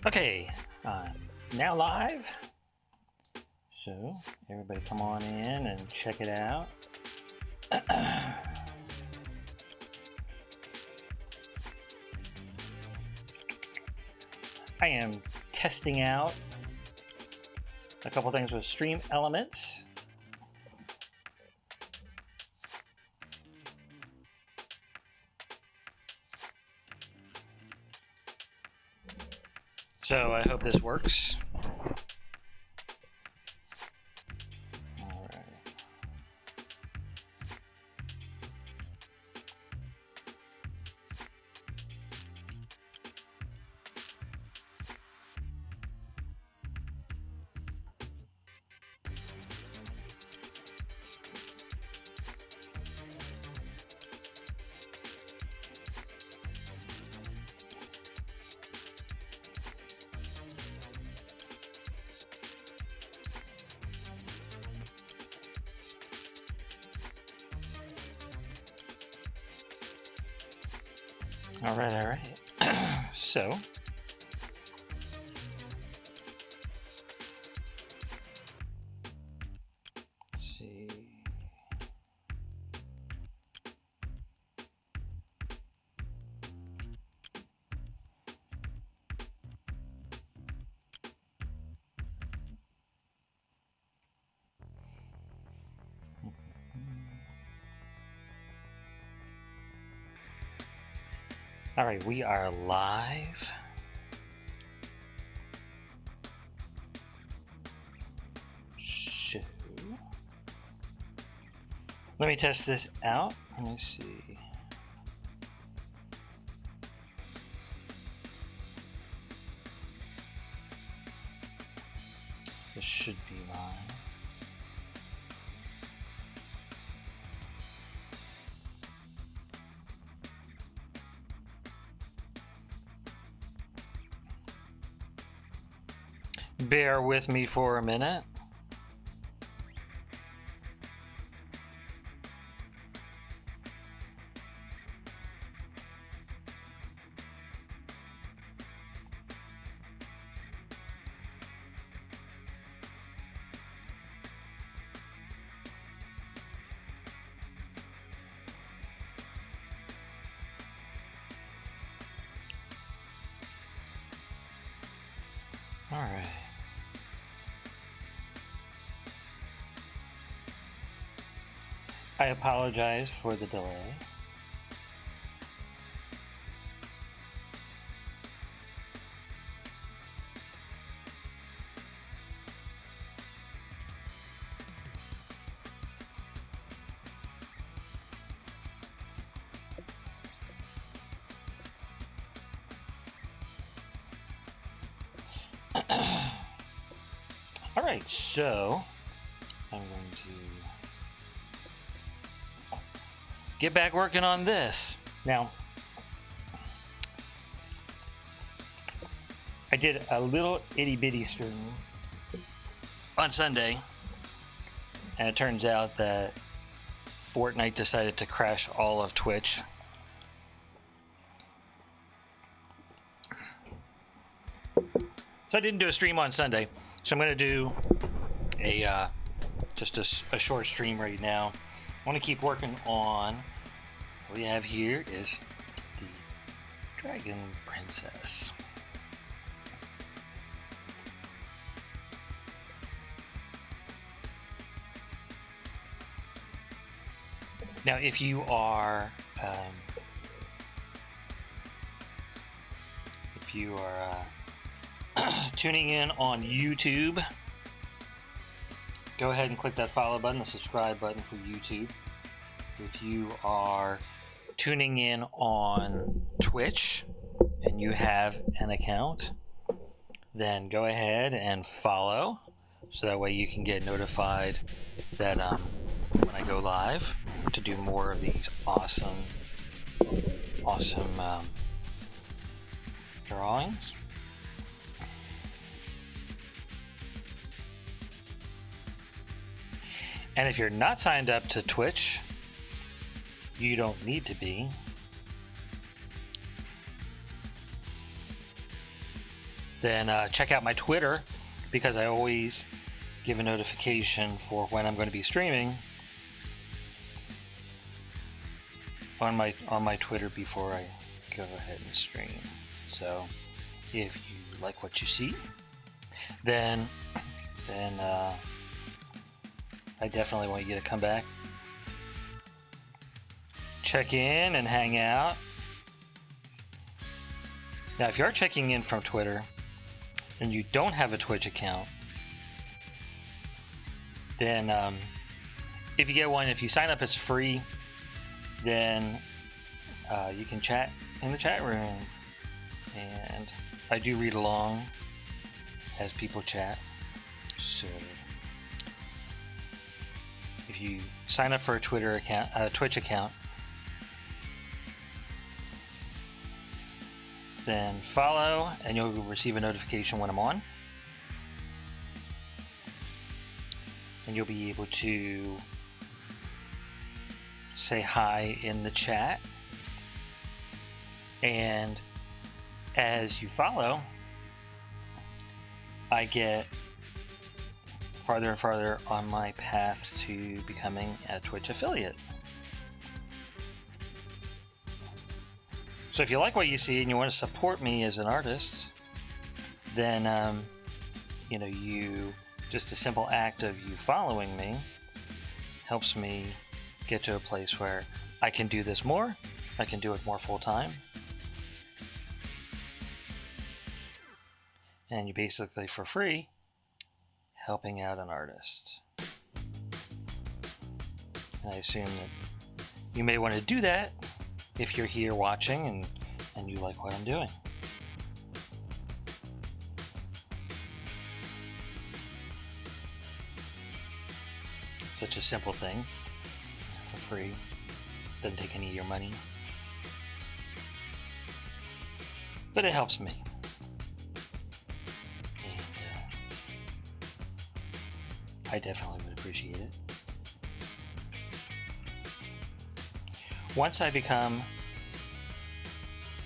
Okay, now live. So everybody come on in and check it out. I am testing out a couple things with Stream Elements. So I hope this works. All right. All right. So, let's see. All right, we are live. So, let me test this out. Let me see. This should be live. Bear with me for a minute. All right. I apologize for the delay. All right, so I'm going to get back working on this. Now, I did a little itty bitty stream on Sunday, and it turns out that Fortnite decided to crash all of Twitch. So I didn't do a stream on Sunday. So I'm going to do a just a short stream right now. I want to keep working on what we have here is the Dragon Princess. Now, if you are tuning in on YouTube, go ahead and click that follow button, the subscribe button for YouTube. If you are tuning in on Twitch and you have an account, then go ahead and follow, so that way you can get notified that when I go live to do more of these awesome drawings. And if you're not signed up to Twitch, you don't need to be. then check out my Twitter, because I always give a notification for when I'm going to be streaming on my Twitter before I go ahead and stream. So if you like what you see, then I definitely want you to come back, check in and hang out. Now, if you are checking in from Twitter and you don't have a Twitch account, then if you get one, if you sign up, it's free. Then you can chat in the chat room, and I do read along as people chat. So if you sign up for a Twitch account, then follow, and you'll receive a notification when I'm on, and you'll be able to say hi in the chat. And as you follow, I get farther and farther on my path to becoming a Twitch affiliate. So if you like what you see and you want to support me as an artist, then just a simple act of you following me helps me get to a place where I can do this more. I can do it more full time. And you're basically for free helping out an artist. And I assume that you may want to do that if you're here watching and you like what I'm doing. Such a simple thing, for free, doesn't take any of your money, but it helps me. And I definitely would appreciate it. Once I become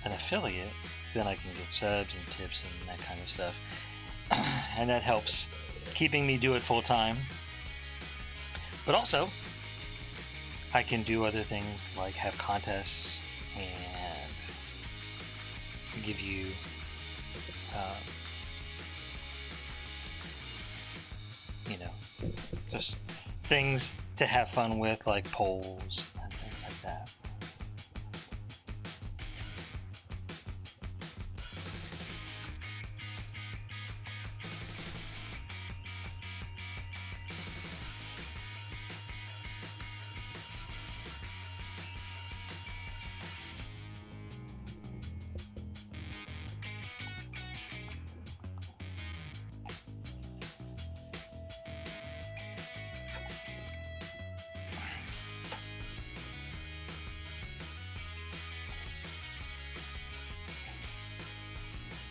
an affiliate, then I can get subs and tips and that kind of stuff. And that helps keeping me do it full time. But also, I can do other things like have contests and give you just things to have fun with, like polls and things like that.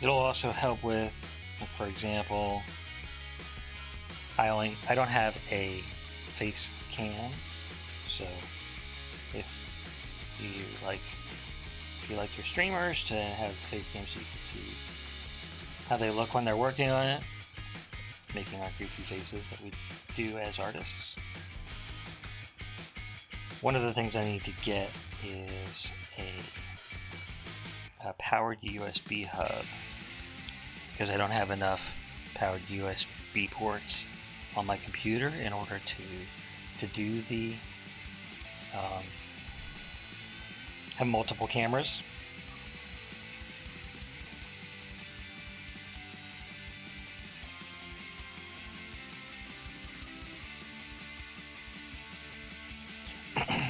It'll also help with, for example, I don't have a face cam, so if you like your streamers to have face cams so you can see how they look when they're working on it, making our goofy faces that we do as artists. One of the things I need to get is a powered USB hub, because I don't have enough powered USB ports on my computer in order to do the have multiple cameras.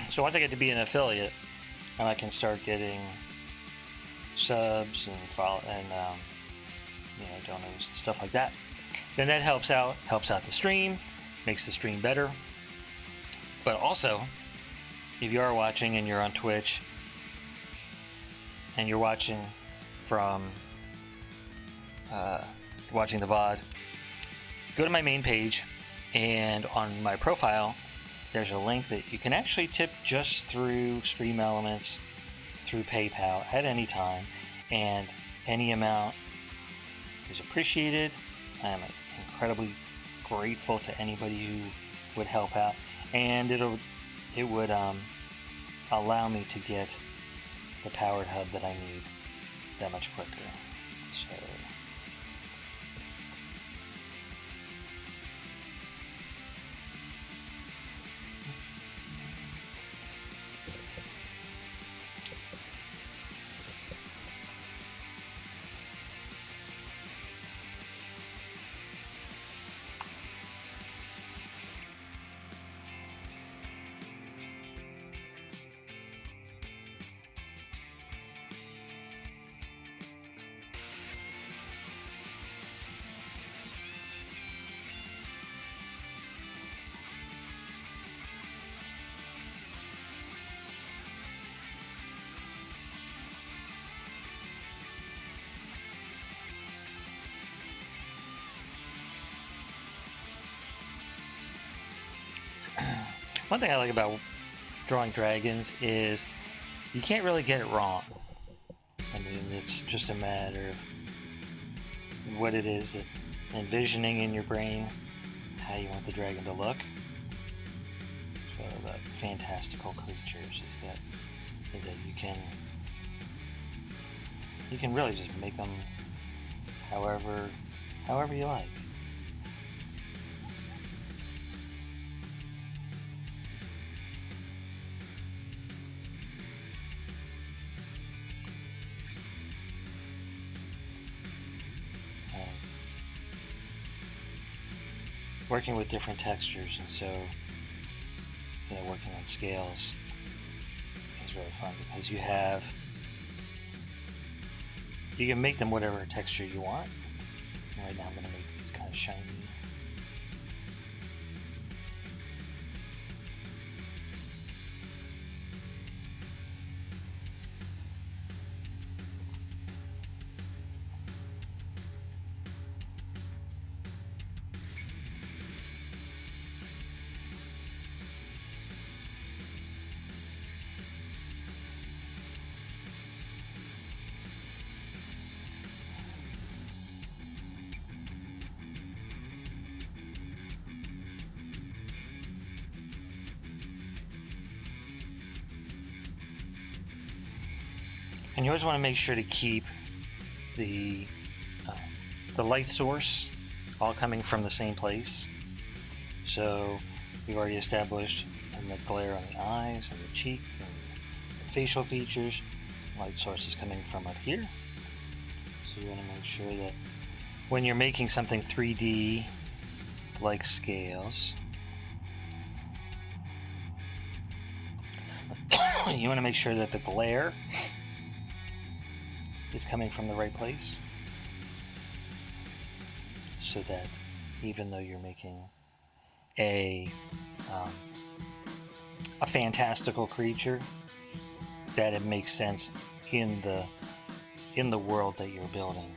So once I get to be an affiliate and I can start getting subs and donors and stuff like that, then that helps out the stream, makes the stream better. But also, if you are watching and you're on Twitch and you're watching from watching the VOD, go to my main page, and on my profile there's a link that you can actually tip just through Stream Elements, through PayPal at any time, and any amount is appreciated. I am incredibly grateful to anybody who would help out, and it would allow me to get the powered hub that I need that much quicker. So one thing I like about drawing dragons is you can't really get it wrong. I mean, it's just a matter of what it is that envisioning in your brain how you want the dragon to look. So the fantastical creatures is that you can really just make them however you like. Working with different textures, and so working on scales is really fun because you can make them whatever texture you want. And right now I'm going to make these kind of shiny. And you always want to make sure to keep the light source all coming from the same place. So we've already established the glare on the eyes and the cheek and the facial features. Light source is coming from up here. So you want to make sure that when you're making something 3D like scales, you want to make sure that the glare is coming from the right place, so that even though you're making a fantastical creature, that it makes sense in the world that you're building.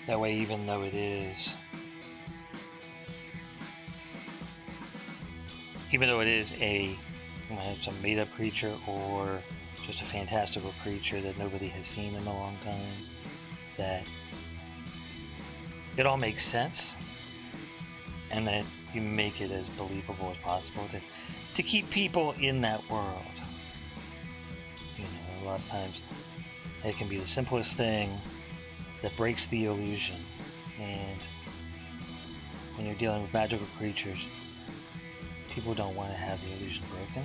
That way, even though it's a made-up creature or just a fantastical creature that nobody has seen in a long time, that it all makes sense, and that you make it as believable as possible to keep people in that world. A lot of times it can be the simplest thing that breaks the illusion, and when you're dealing with magical creatures, people don't want to have the illusion broken.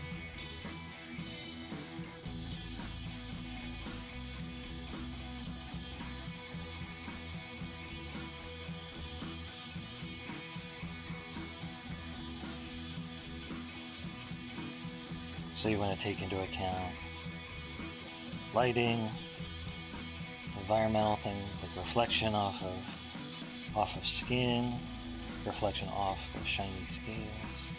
So you want to take into account lighting, environmental things like reflection off of skin, reflection off the shiny scales.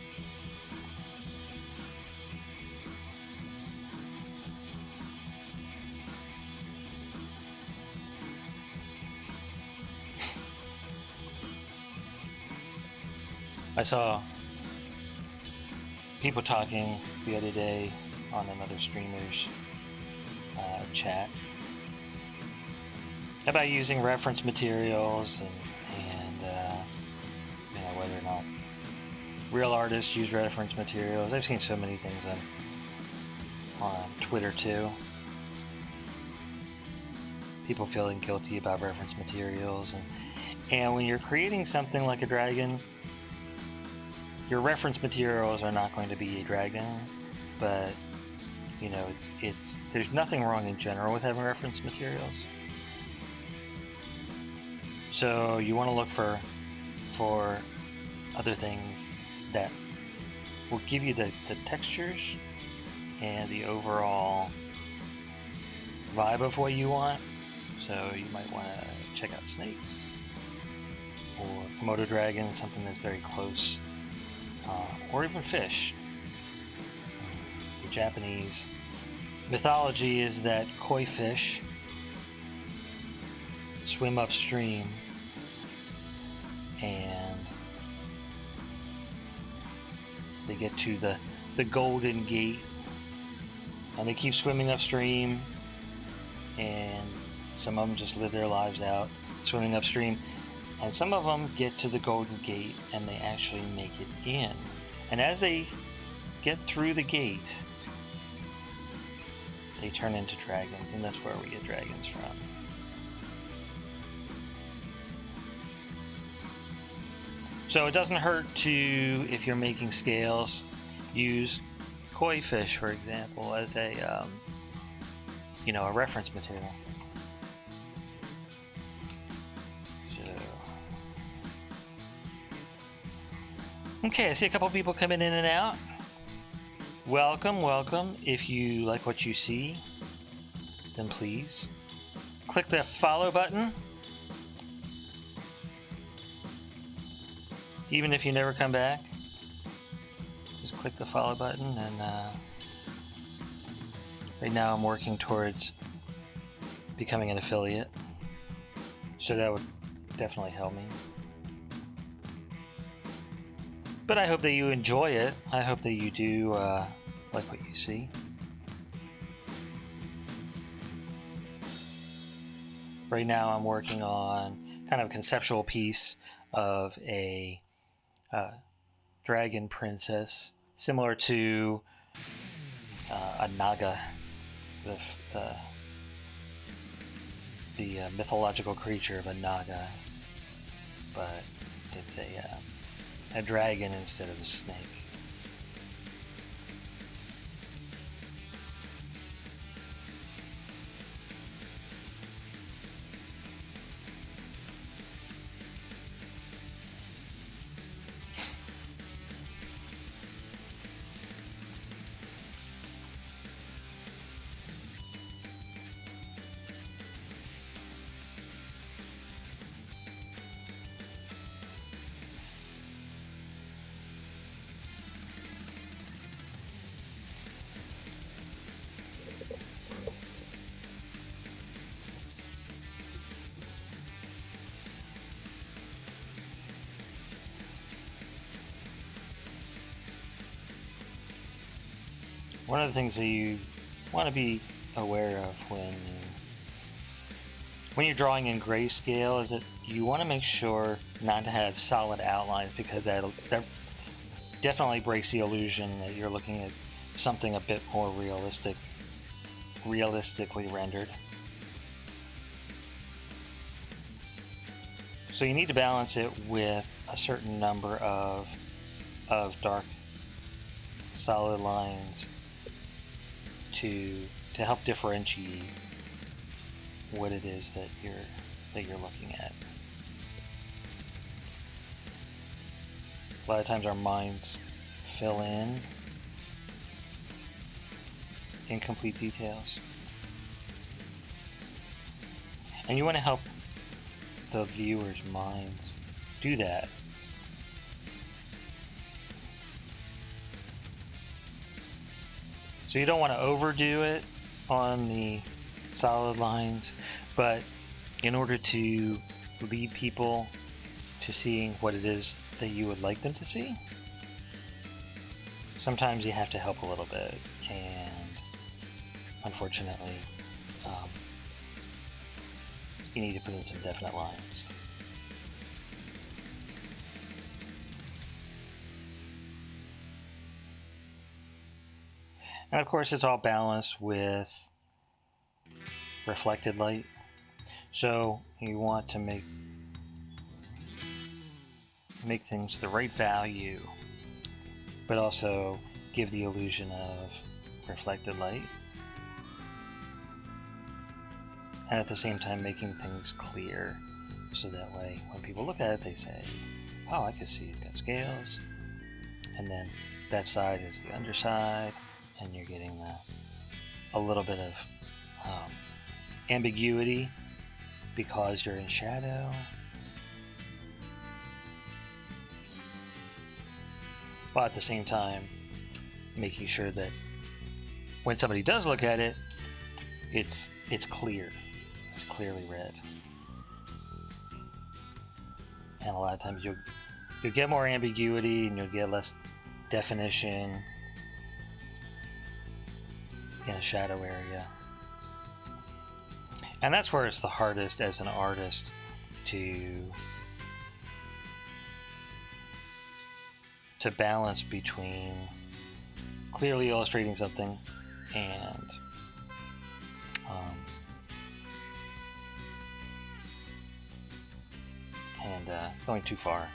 I saw people talking the other day on another streamer's chat about using reference materials and you know, whether or not real artists use reference materials. I've seen so many things on Twitter too. People feeling guilty about reference materials, and when you're creating something like a dragon, your reference materials are not going to be a dragon, but you know, it's there's nothing wrong in general with having reference materials. So you want to look for other things that will give you the textures and the overall vibe of what you want. So you might want to check out snakes or Komodo dragon, something that's very close, or even fish. The Japanese mythology is that koi fish swim upstream and they get to the Golden Gate and they keep swimming upstream, and some of them just live their lives out swimming upstream, and some of them get to the Golden Gate and they actually make it in, and as they get through the gate they turn into dragons, and that's where we get dragons from. So it doesn't hurt to, if you're making scales, use koi fish, for example, as a you know, a reference material. So, okay, I see a couple people coming in and out. Welcome, welcome. If you like what you see, then please click the follow button. Even if you never come back, just click the follow button. And right now I'm working towards becoming an affiliate, so that would definitely help me. But I hope that you enjoy it. I hope that you do like what you see. Right now I'm working on kind of a conceptual piece of a dragon princess, similar to a naga, the mythological creature of a naga, but it's a dragon instead of a snake. One of the things that you want to be aware of when you're drawing in grayscale is that you want to make sure not to have solid outlines, because that definitely breaks the illusion that you're looking at something a bit more realistically rendered. So you need to balance it with a certain number of dark solid lines to help differentiate what it is that you're looking at. A lot of times our minds fill in incomplete details, and you want to help the viewer's minds do that. So you don't want to overdo it on the solid lines, but in order to lead people to seeing what it is that you would like them to see. Sometimes you have to help a little bit, and unfortunately, you need to put in some definite lines. And of course, it's all balanced with reflected light. So you want to make things the right value, but also give the illusion of reflected light, and at the same time making things clear, so that way when people look at it they say, oh, I can see it's got scales, and then that side is the underside, and you're getting a little bit of ambiguity because you're in shadow. But at the same time, making sure that when somebody does look at it, it's clear. It's clearly read. And a lot of times you'll get more ambiguity and you'll get less definition in a shadow area. And that's where it's the hardest as an artist to balance between clearly illustrating something and going too far.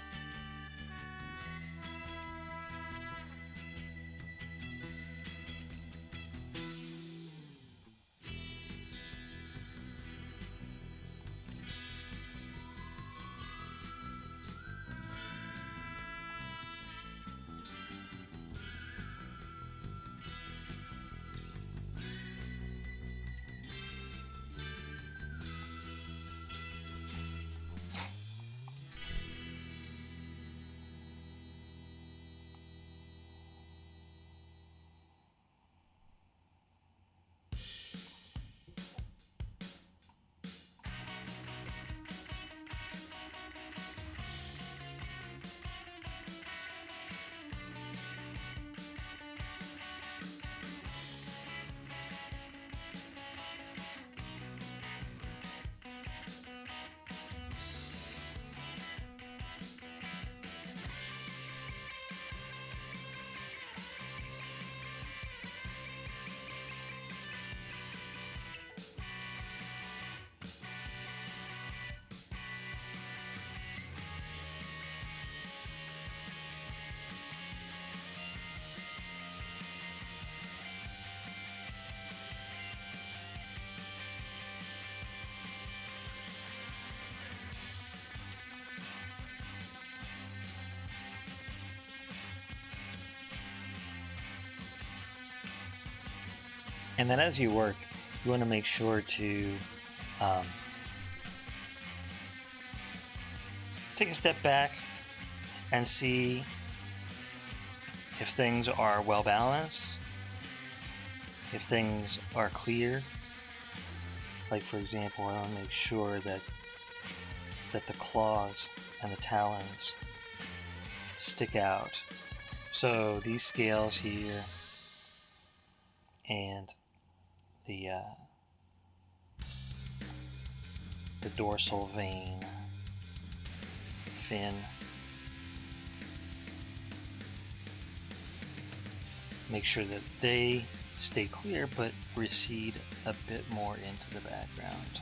And then as you work, you want to make sure to take a step back and see if things are well balanced, if things are clear. Like, for example, I want to make sure that the claws and the talons stick out. So these scales here and the dorsal vein fin, make sure that they stay clear but recede a bit more into the background.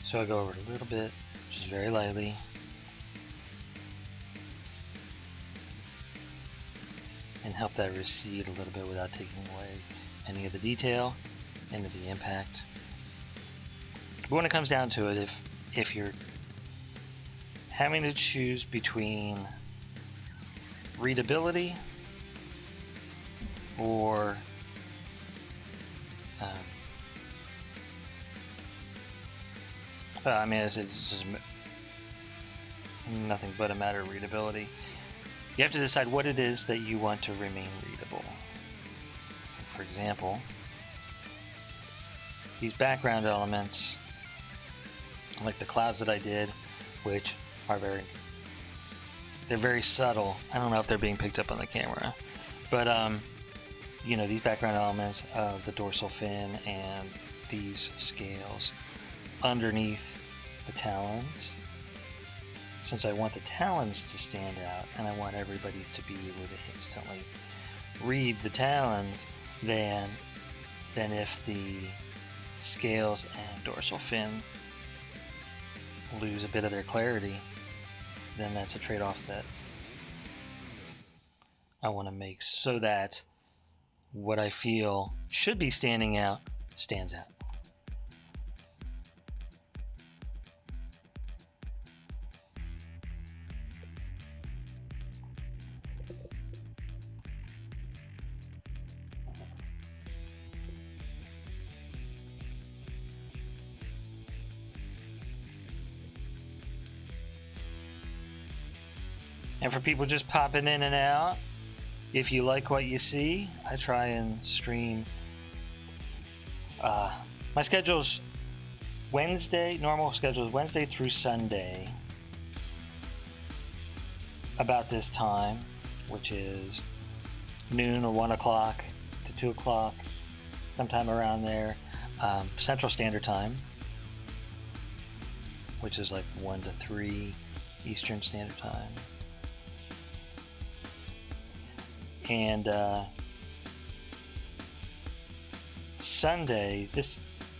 So I go over it a little bit, just very lightly. And help that recede a little bit without taking away any of the detail, any of the impact. But when it comes down to it, if you're having to choose between readability or I mean, it's just nothing but a matter of readability. You have to decide what it is that you want to remain readable. For example, these background elements, like the clouds that I did, which are They're very subtle. I don't know if they're being picked up on the camera, but you know, these background elements of the dorsal fin and these scales underneath the talons. Since I want the talons to stand out and I want everybody to be able to instantly read the talons, then if the scales and dorsal fin lose a bit of their clarity, then that's a trade-off that I want to make so that what I feel should be standing out stands out. And for people just popping in and out, if you like what you see, I try and stream. My schedule's Wednesday, normal schedule is Wednesday through Sunday, about this time, which is noon or 1 o'clock to 2 o'clock, sometime around there, Central Standard Time, which is like 1 to 3 Eastern Standard Time. And Sunday,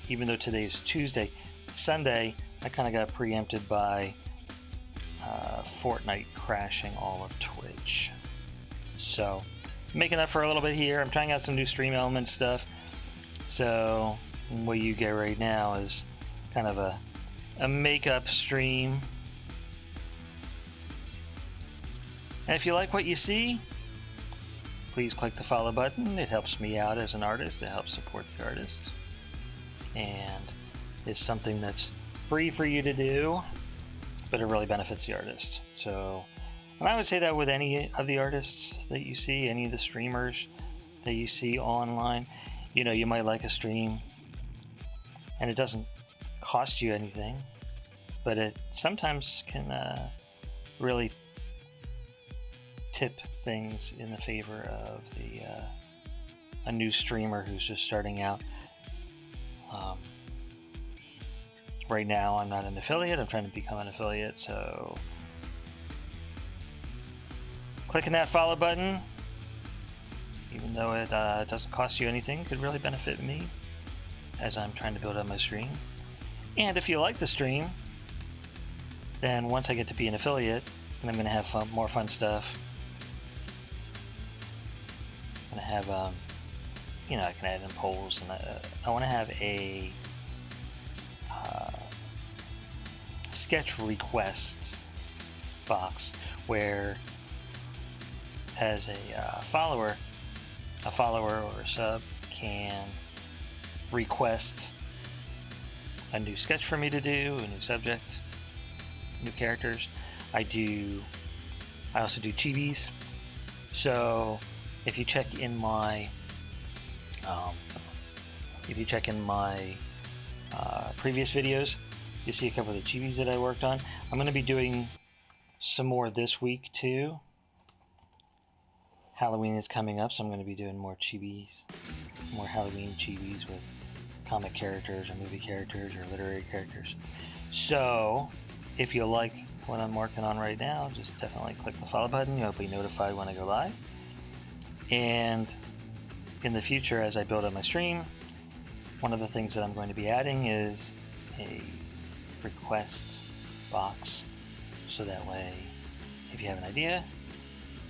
even though today is Tuesday, Sunday I kind of got preempted by Fortnite crashing all of Twitch. So making up for a little bit here. I'm trying out some new stream element stuff. So what you get right now is kind of a makeup stream. And if you like what you see, please click the follow button. It helps me out as an artist. It helps support the artist. And it's something that's free for you to do, but it really benefits the artist. So, and I would say that with any of the artists that you see, any of the streamers that you see online, you know, you might like a stream and it doesn't cost you anything, but it sometimes can really tip things in the favor of a new streamer who's just starting out. Right now I'm not an affiliate. I'm trying to become an affiliate, so clicking that follow button, even though it doesn't cost you anything, could really benefit me as I'm trying to build up my stream. And if you like the stream, then once I get to be an affiliate, then I'm going to have more fun stuff. I'm going to have, you know, I can add in polls, and I want to have a sketch requests box where, as a follower or a sub can request a new sketch for me to do, a new subject, new characters. I also do chibis. So if you check in my previous videos, you see a couple of the chibis that I worked on. I'm going to be doing some more this week too. Halloween is coming up, so I'm going to be doing more chibis, more Halloween chibis with comic characters or movie characters or literary characters. So if you like what I'm working on right now, just definitely click the follow button. You'll be notified when I go live. And in the future, as I build up my stream, one of the things that I'm going to be adding is a request box, so that way if you have an idea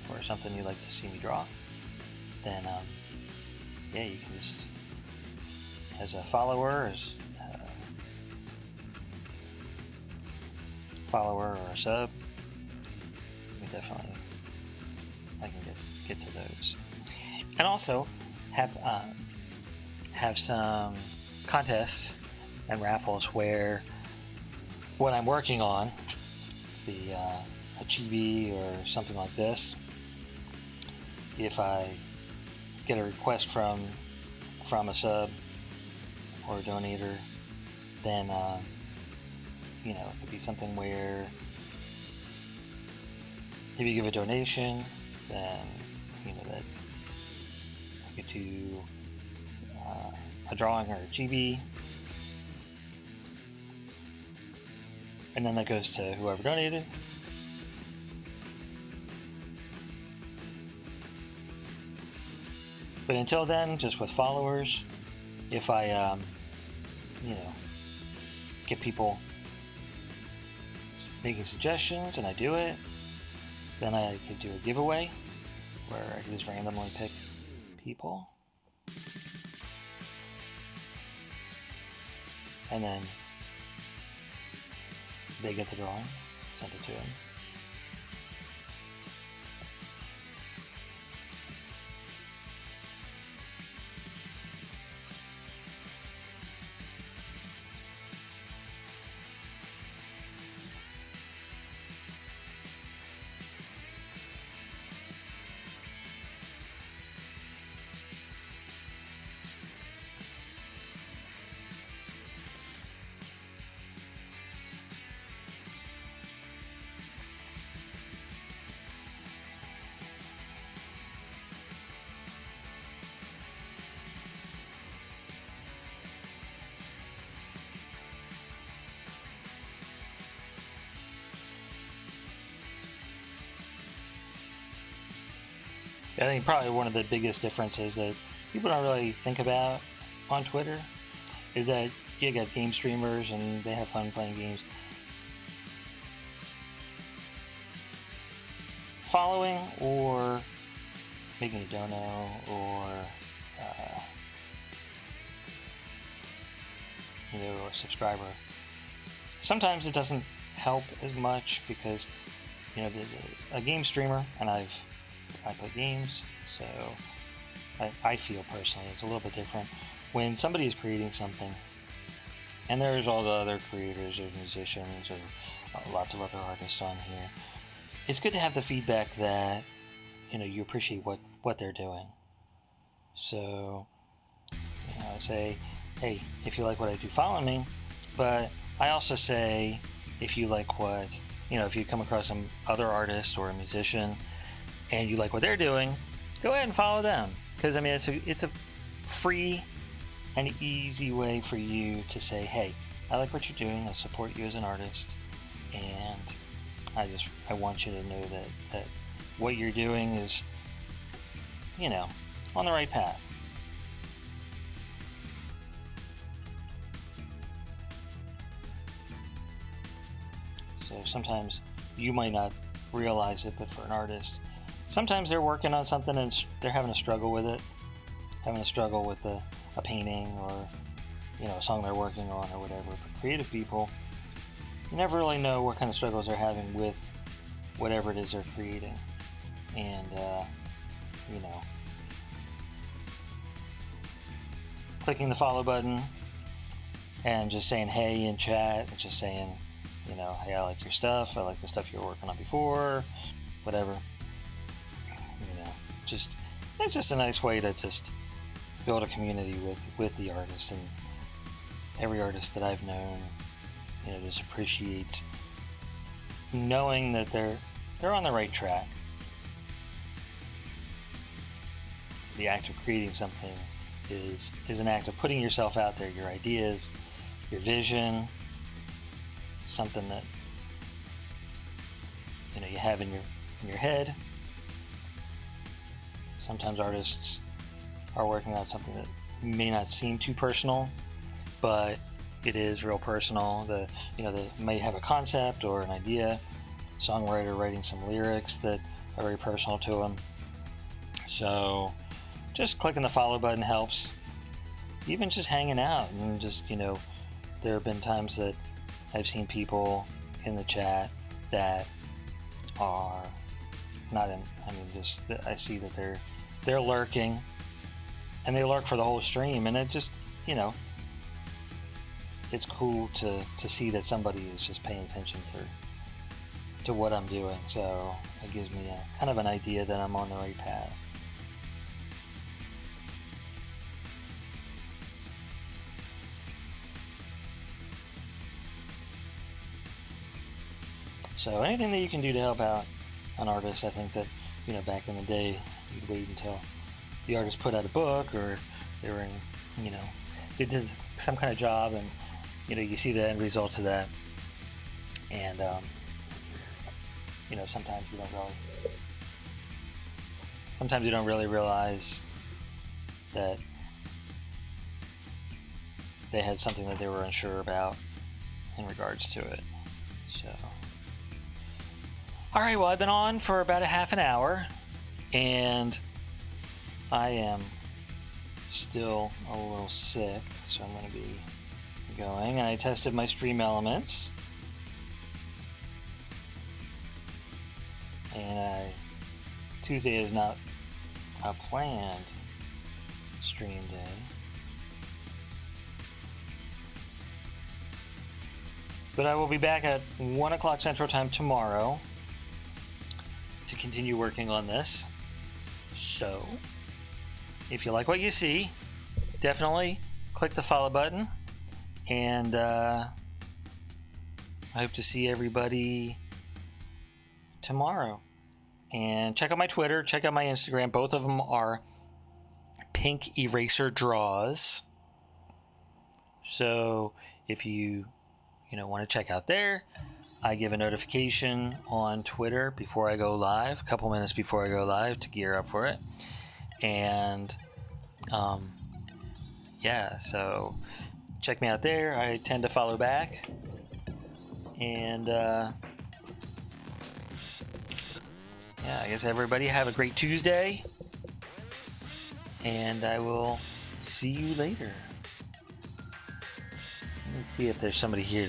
for something you'd like to see me draw, then yeah, you can just, as a follower, or a sub, I can get to those. And also have some contests and raffles where what I'm working on, a chibi or something like this, if I get a request from a sub or a donator, then you know, it could be something where if you give a donation, then you know that you get to a drawing or a GB, and then that goes to whoever donated. But until then, just with followers, if I get people making suggestions and I do it, then I could do a giveaway where I can just randomly pick people, and then they get the drawing, send it to them. I think probably one of the biggest differences that people don't really think about on Twitter is that you got game streamers and they have fun playing games. Following or making a dono or a subscriber, sometimes it doesn't help as much because a game streamer, and I play games, so I feel personally it's a little bit different when somebody is creating something, and there's all the other creators or musicians or lots of other artists on here. It's good to have the feedback that you appreciate what they're doing. So I say, hey, if you like what I do, follow me. But I also say, if you like if you come across some other artist or a musician and you like what they're doing, go ahead and follow them. Because it's a free and easy way for you to say, hey, I like what you're doing, I support you as an artist, and I want you to know that what you're doing is, on the right path. So sometimes you might not realize it, but for an artist, sometimes they're working on something and they're having a struggle with it, having a struggle with a painting or a song they're working on or whatever. For creative people, you never really know what kind of struggles they're having with whatever it is they're creating. And clicking the follow button and just saying hey in chat, and just saying hey, I like your stuff, I like the stuff you were working on before, whatever. It's just a nice way to just build a community with the artist. And every artist that I've known, just appreciates knowing that they're on the right track. The act of creating something is an act of putting yourself out there, your ideas, your vision, something that you have in your head. Sometimes artists are working on something that may not seem too personal, but it is real personal. They may have a concept or an idea, songwriter writing some lyrics that are very personal to them. So just clicking the follow button helps. Even just hanging out and just, there have been times that I've seen people in the chat that are not in, I see that they're lurking, and they lurk for the whole stream, and it just, it's cool to see that somebody is just paying attention to what I'm doing. So it gives me a kind of an idea that I'm on the right path. So anything that you can do to help out, an artist. I think that, you know, back in the day, you'd wait until the artist put out a book, or they were in, you know, they did some kind of job, and, you know, you see the end results of that. And, you know, sometimes you don't really realize that they had something that they were unsure about in regards to it. So, all right, well, I've been on for about a half an hour, and I am still a little sick, so I'm going to be going. And I tested my stream elements, and Tuesday is not a planned stream day. But I will be back at 1 o'clock Central Time tomorrow to continue working on this. So, if you like what you see, definitely click the follow button. And I hope to see everybody tomorrow. And check out my Twitter, check out my Instagram. Both of them are Pink Eraser Draws. So, if you want to check out there, I give a notification on Twitter before I go live, a couple minutes before I go live, to gear up for it. And yeah, so check me out there. I tend to follow back. And yeah, I guess everybody have a great Tuesday, and I will see you later. Let's see if there's somebody here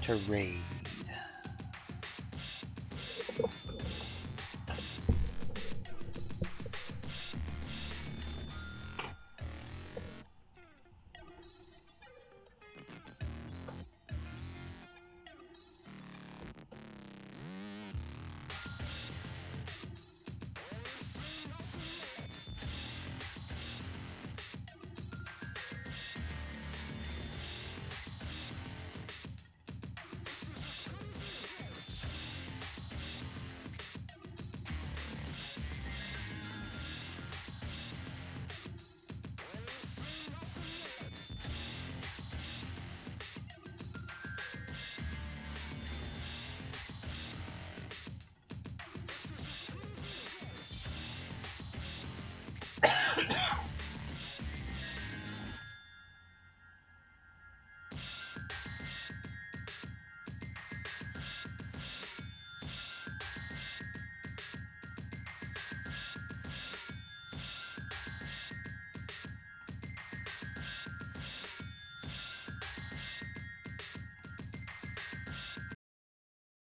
to raid.